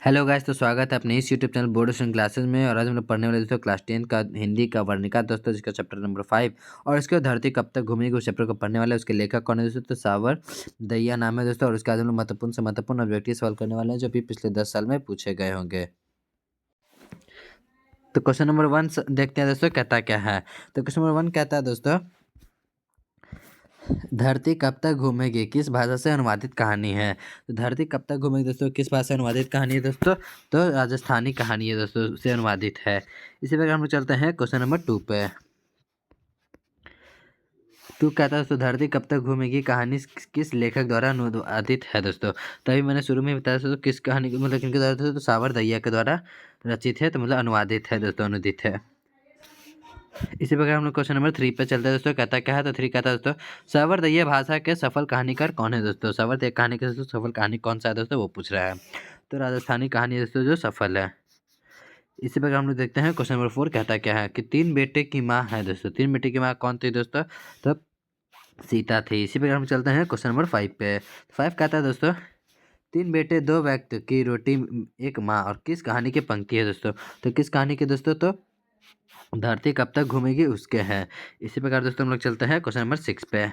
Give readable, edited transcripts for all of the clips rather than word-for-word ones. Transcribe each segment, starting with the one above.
Hello guys, तो स्वागत है अपने इस YouTube channel board tuition classes में। और आज हम लोग पढ़ने वाले दोस्तों क्लास 10 का हिंदी का वर्णिका दोस्तों, जिसका चैप्टर नंबर 5 और इसके धरती कब तक घूमेगी उस चैप्टर को पढ़ने वाले हैं। उसके लेखक कौन है दोस्तों? तो सावर दहिया नाम है दोस्तों। और उसके बाद हम लोग महत्वपूर्ण से महत्वपूर्ण ऑब्जेक्टिव सवाल करने वाले हैं जो भी पिछले 10 साल में पूछे गए होंगे। तो क्वेश्चन नंबर 1 देखते हैं दोस्तों, कहता क्या है। तो क्वेश्चन नंबर 1 कहता है दोस्तों, धरती कब तक घूमेगी किस भाषा से अनुवादित कहानी है। तो धरती कब तक घूमेगी दोस्तों किस भाषा से अनुवादित कहानी है दोस्तों? तो राजस्थानी कहानी है दोस्तों, से अनुवादित है। इसी प्रकार हम लोग चलते हैं क्वेश्चन नंबर 2 पे। तू कहता है दोस्तों, धरती कब तक घूमेगी कहानी किस लेखक द्वारा अनुवादित है दोस्तों? तभी मैंने शुरू में बताया दोस्तों किस कहानी मतलब किनके द्वारा दोस्तों? तो सावर दहिया के द्वारा रचित है, तो मतलब अनुवादित है दोस्तों, अनुदित है। इसी प्रकार हम लोग क्वेश्चन नंबर 3 पे चलते हैं दोस्तों। कहता क्या है? तो 3 कहता है दोस्तों, सावर दहिया भाषा के सफल कहानीकार कौन है दोस्तों? सावर दहिया कहानी के दोस्तों सफल कहानी कौन सा है दोस्तों, वो पूछ रहा है। तो राजस्थानी कहानी है दोस्तों जो सफल है। इसी प्रकार हम लोग देखते हैं क्वेश्चन नंबर 4 कहता क्या है कि 3 बेटे की माँ है दोस्तों। 3 बेटे की माँ कौन थी दोस्तों? तो सीता थी। इसी प्रकार हम चलते हैं क्वेश्चन नंबर 5 पे। 5 कहता है दोस्तों, 3 बेटे 2 वक्त की रोटी एक माँ और किस कहानी की पंक्ति है दोस्तों? तो किस कहानी की दोस्तों? तो धरती कब तक घूमेगी उसके हैं। इसी प्रकार दोस्तों हम लोग चलते हैं क्वेश्चन नंबर 6 पे।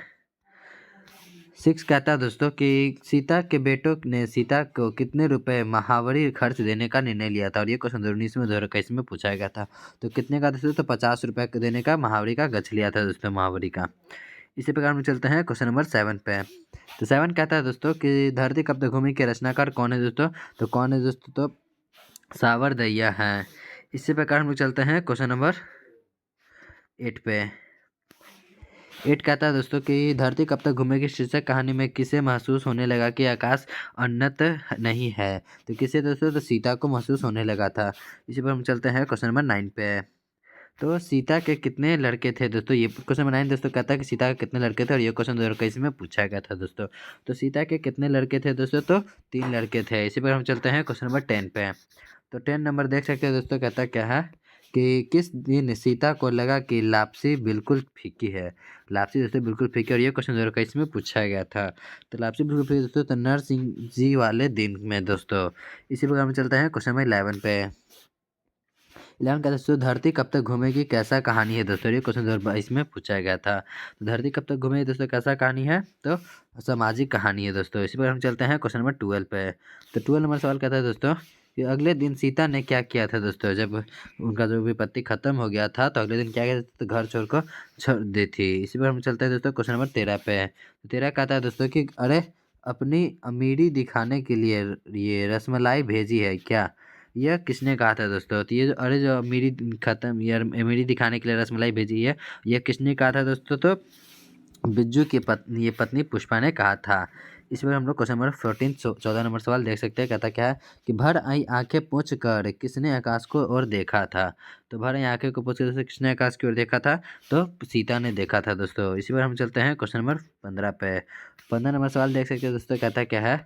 6 कहता है दोस्तों कि सीता के बेटों ने सीता को कितने रुपए महावरी खर्च देने का निर्णय लिया था। और ये क्वेश्चन 2019 में 2021 में पूछा गया था। तो कितने का दोस्तों? तो 50 रुपये देने का महावरी का गछ लिया था दोस्तों, महावरी का। इसी प्रकार हम चलते हैं क्वेश्चन नंबर 7 पे। तो 7 कहता है दोस्तों कि धरती कब तक घूमेगी के रचनाकार कौन है दोस्तों? तो कौन है दोस्तों? तो सावर दहिया है। इसी प्रकार हम लोग चलते हैं क्वेश्चन नंबर 8 पे। 8 कहता है दोस्तों कि धरती कब तक घूमेगी शीर्षक कहानी में किसे महसूस होने लगा कि आकाश उन्नत नहीं है। तो किसे दोस्तों? तो सीता को महसूस होने लगा था। इसी पर हम चलते हैं क्वेश्चन नंबर 9 पे। तो सीता के कितने लड़के थे दोस्तों? ये क्वेश्चन नंबर 9 दोस्तों कहता है कि सीता के कितने लड़के थे। और ये क्वेश्चन 2021 में पूछा गया था दोस्तों। तो सीता के कितने लड़के थे दोस्तों? तो 3 लड़के थे। इसी पर हम चलते हैं क्वेश्चन नंबर 10 पे। तो 10 नंबर देख सकते हैं दोस्तों, कहता क्या है कि किस दिन सीता को लगा कि लापसी बिल्कुल फीकी है। लापसी दोस्तों बिल्कुल फीकी। और ये क्वेश्चन 2021 में पूछा गया था। तो लापसी बिल्कुल फीकी दोस्तों तो नरसिंह जी वाले दिन में दोस्तों। इसी प्रकार में चलता है क्वेश्चन नंबर 11 पे। 11 का दोस्तों, धरती कब तक घूमेगी कैसा कहानी है दोस्तों? ये क्वेश्चन 2022 में पूछा गया था। तो धरती कब तक घूमेगी दोस्तों कैसा कहानी है? तो सामाजिक कहानी है दोस्तों। इसी पर हम चलते हैं क्वेश्चन नंबर 12 पे। तो 12 नंबर सवाल कहता है दोस्तों कि अगले दिन सीता ने क्या किया था दोस्तों? जब उनका जो विपत्ति खत्म हो गया था तो अगले दिन क्या किया था? तो घर छोड़ दी थी। इसी पर हम चलते हैं दोस्तों क्वेश्चन नंबर 13 पे। तो 13 कहता है दोस्तों कि अरे अपनी अमीरी दिखाने के लिए ये रसमलाई भेजी है क्या? यह किसने कहा था दोस्तों? तो ये जो अरे जो अमीरी खत्म यार अमीरी दिखाने के लिए रसमलाई भेजी है, यह किसने कहा था दोस्तों? तो बिज्जू की पत्नी पुष्पा ने कहा था। इस पर हम लोग क्वेश्चन नंबर 14 14 नंबर सवाल देख सकते हैं। कहता क्या है कि भर आई आंखें पोंछ कर किसने आकाश को ओर देखा था। तो भर आई आंखें को पोंछ कर दोस्तों किसने आकाश की ओर देखा था? तो सीता ने देखा था दोस्तों। इसी पर हम चलते हैं क्वेश्चन नंबर 15 पे। 15 नंबर सवाल देख सकते हैं दोस्तों, कहता क्या है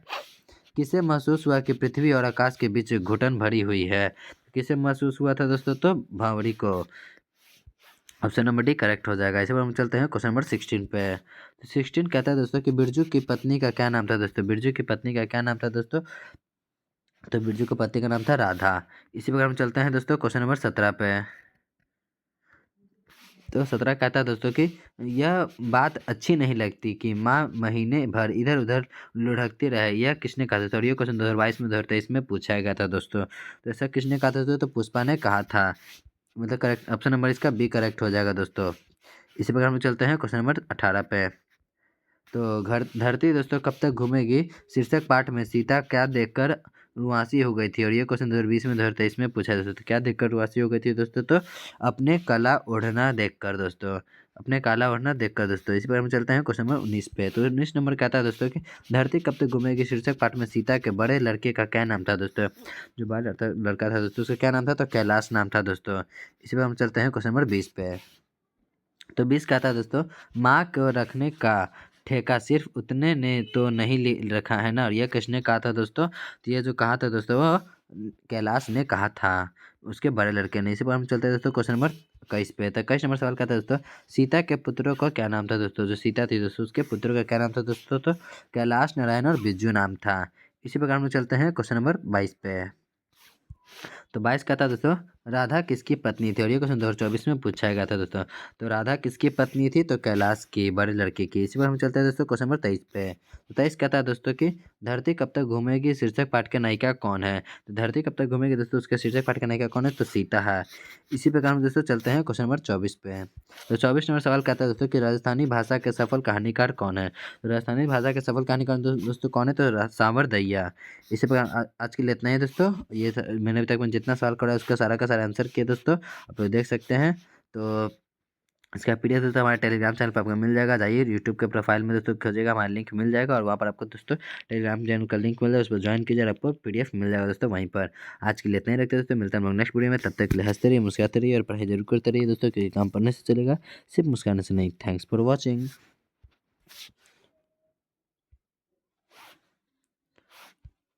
किसे महसूस हुआ कि पृथ्वी और आकाश के बीच घुटन भरी हुई है। किसे महसूस हुआ था दोस्तों? तो भांवरी को। ऑप्शन नंबर डी करेक्ट हो जाएगा। इसी पर हम चलते हैं क्वेश्चन नंबर 16 पे। तो 16 कहता है दोस्तों कि बिरजू की पत्नी का क्या नाम था दोस्तों? बिरजू की पत्नी का क्या नाम था दोस्तों? तो बिरजू की पत्नी का नाम था राधा। इसी प्रकार हम चलते हैं दोस्तों क्वेश्चन नंबर 17 पे। तो 17 कहता है दोस्तों कि यह बात अच्छी नहीं लगती कि माँ महीने भर इधर उधर लुढ़कती रहे, यह किसने कहा था? और ये क्वेश्चन 2022 में 2023 में पूछा गया था दोस्तों। तो ऐसा किसने कहा था दोस्तों? तो पुष्पा ने कहा था। मतलब करेक्ट ऑप्शन नंबर इसका बी करेक्ट हो जाएगा दोस्तों। इसी प्रकार हम चलते हैं क्वेश्चन नंबर 18 पे। तो घर धरती दोस्तों कब तक घूमेगी शीर्षक पाठ में सीता क्या देखकर रुआसी हो गई थी। और ये क्वेश्चन 2020 में 2023 में पूछा दोस्तों। तो क्या देखकर रुआसी हो गई थी दोस्तों? तो अपने काला ओढ़ना देखकर दोस्तों, अपने काला ओढ़ना देखकर दोस्तों। इसी पर हम चलते हैं क्वेश्चन नंबर 19 पे। तो 19 नंबर कहता है दोस्तों कि धरती कब तक घूमेगी शीर्षक पाठ में सीता के बड़े लड़के का क्या नाम था दोस्तों? जो बड़ा लड़का था दोस्तों उसका क्या नाम था? तो कैलाश नाम था दोस्तों। इसी पर हम चलते हैं क्वेश्चन नंबर 20 पे। तो 20 कहता है दोस्तों, माँ को रखने का ठेका सिर्फ उतने ने तो नहीं रखा है ना। और यह किसने कहा था दोस्तों? तो ये जो कहा था दोस्तों वो कैलाश ने कहा था, उसके बड़े लड़के ने। इसी पर हम चलते हैं दोस्तों क्वेश्चन नंबर 21 पे। तो 21 नंबर सवाल कहता है दोस्तों, सीता के पुत्रों का क्या नाम था दोस्तों? जो सीता थी दोस्तों उसके पुत्रों का क्या नाम था दोस्तों? तो कैलाश नारायण और बिज्जू नाम था। इसी प्रकार हम चलते हैं क्वेश्चन नंबर 22 पे। तो 22 का था दोस्तों, राधा किसकी पत्नी थी, और ये क्वेश्चन 2024 में पूछा गया था दोस्तों। तो राधा किसकी पत्नी थी, तो कैलाश की, बड़े लड़के की। इसी पर हम चलते हैं दोस्तों क्वेश्चन नंबर 23 पे। तो 23 का था दोस्तों कि धरती कब तक घूमेगी शीर्षक पाठ का नायिका कौन है। तो धरती कब तक घूमेगी दोस्तों, उसके शीर्षक पाठ का नायिका कौन है, तो सीता है। इसी प्रकार हम दोस्तों चलते हैं क्वेश्चन नंबर 24 पे। तो 24 नंबर सवाल कहता है दोस्तों कि राजस्थानी भाषा के सफल कहानीकार कौन है। तो राजस्थानी भाषा के सफल कहानीकार दोस्तों कौन है, तो सांवर दहिया। इसी प्रकार आज के लिए इतना ही दोस्तों। मैंने अभी तक में जितना सवाल करा है उसका सारा का सारा आंसर किया दोस्तों, आप लोग देख सकते हैं। तो इसका पीडीएफ दोस्तों हमारे टेलीग्राम चैनल पर आपको मिल जाएगा। जाइए यूट्यूब के प्रोफाइल में दोस्तों खोजिएगा, हमारा लिंक मिल जाएगा, और वहाँ पर आपको दोस्तों टेलीग्राम चैनल का लिंक मिल जाएगा, उस पर ज्वाइन कीजिए और आपको पीडीएफ मिल जाएगा दोस्तों वहीं पर। आज के लिए इतना ही रखते हैं दोस्तों, मिलते हैं हम लोग नेक्स्ट वीडियो में। तब तक के लिए हंसते रहिए, मुस्कुराते रहिए और पढ़ाई जरूर करते रहिए दोस्तों, क्योंकि काम पढ़ने से चलेगा, सिर्फ मुस्कुराने से नहीं। Thanks for watching.